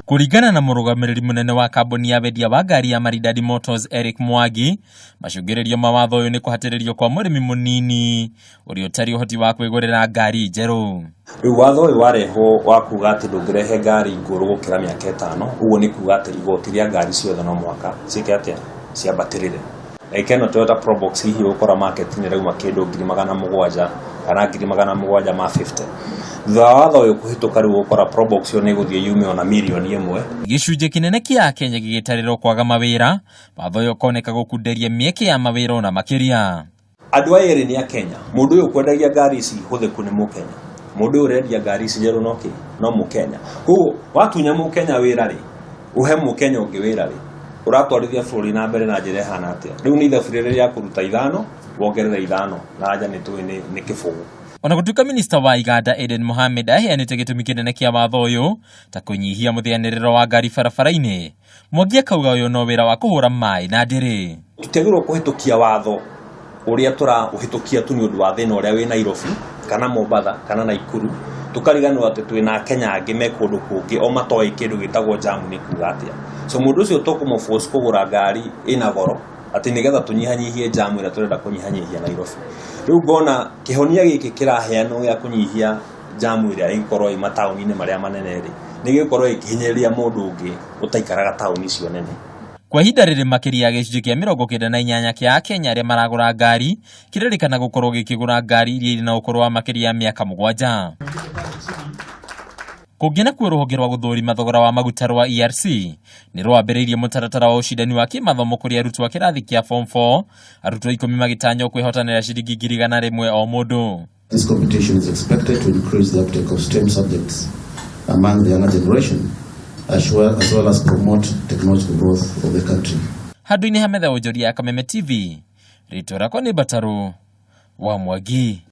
Kuringana na murugamiriri munene wa kambuni ya wendia wa ngari ya Maridadi Motors Eric Mwangi, macungiririo mawatho uyu ni kuhatiririo kwa murimi munini uri utari uhoti wa kwigurira ngari njeru. Riu watho uyu wareho wa kuga ati ndungirehe ngari iguru gukira miaka 5, uguo ni kuga ati igoti ria ngari ciothe no mwaka cike atia ciambatirire. Ekeno Toyota Probox hihi ukora market ni rauma kindu 700,000 kana 750. Watho uyu kuhituka riu ukora Probox yo ni guthie yume ona milioni 1. Gicunje kinene kia Kenya gigitariro kwaga mawira, watho uyu koneka gukunderia mieke ya mawira ona makiria. Andu eri ni a Kenya, mundu uyu kwendagia ngari ici huthiku ni Mukenya, mundu urendia ngari ici njeru no Mukenya. Koguo watunya Mukenya wira ri, uhe Mukenya ungi wira ri, uratwarithia bururi nambere na njira hana atia. Riu ni thabiriri ya kuruta 5 wongerere 5 na anja ni tuwe ni kifugu. Ona gutuika minista wa iganda Eden Mohamed aheanite gitumi kinene kia watho uyu ta kunyihia muthianiriro wa ngari barabara-ini. Mwangi akauga uyu no wira wa kuhura mai na ndiri. Tutegirwo kuhitukia watho uria uhitukia tu ni undu wa thina uria wi Nairobi kana Mombasa kana Nakuru, tukariganwo ati twina Kenya angi me kundu kungi o matoi kindu gitagwo jamu ni kuga atia. So mundu ucio tukumuforce kugura ngari ina goro ati nigetha tunyihanyihie jamu ira turenda kunyihanyihia Nairobi. Riu ngona kihonia giki kiraheanwo ya kunyihia jamu ira ikorwo i matauni-ini maria manene ri ni gikorwo ikihinyeria mundu ungi utaikaraga tauni cio nene. Kwa ihinda riri makiria gicunji kia 98 kia Akenya aria maragura ngari kirerikana gukorwo gikigura ngari iria ina ukuru wa makiria miaka 7. Kungena kwa ruhonge rwa guthurima thogora wa maguta rwa ERC ni rwambiriirie mutaratara wa ucindani wa kimathomo kuri arutwo a kirathi kia form 4, arutwo 10 magitanywo kwihotanira ciringi 100,000 o mundu. This competition is expected to increase the uptake of STEM subjects among the younger generation as well as promote technological growth of the country. Handu-ini hametha wonjoria ya Kameme TV, ritwa rakwa ni Bataru wa Mwangi.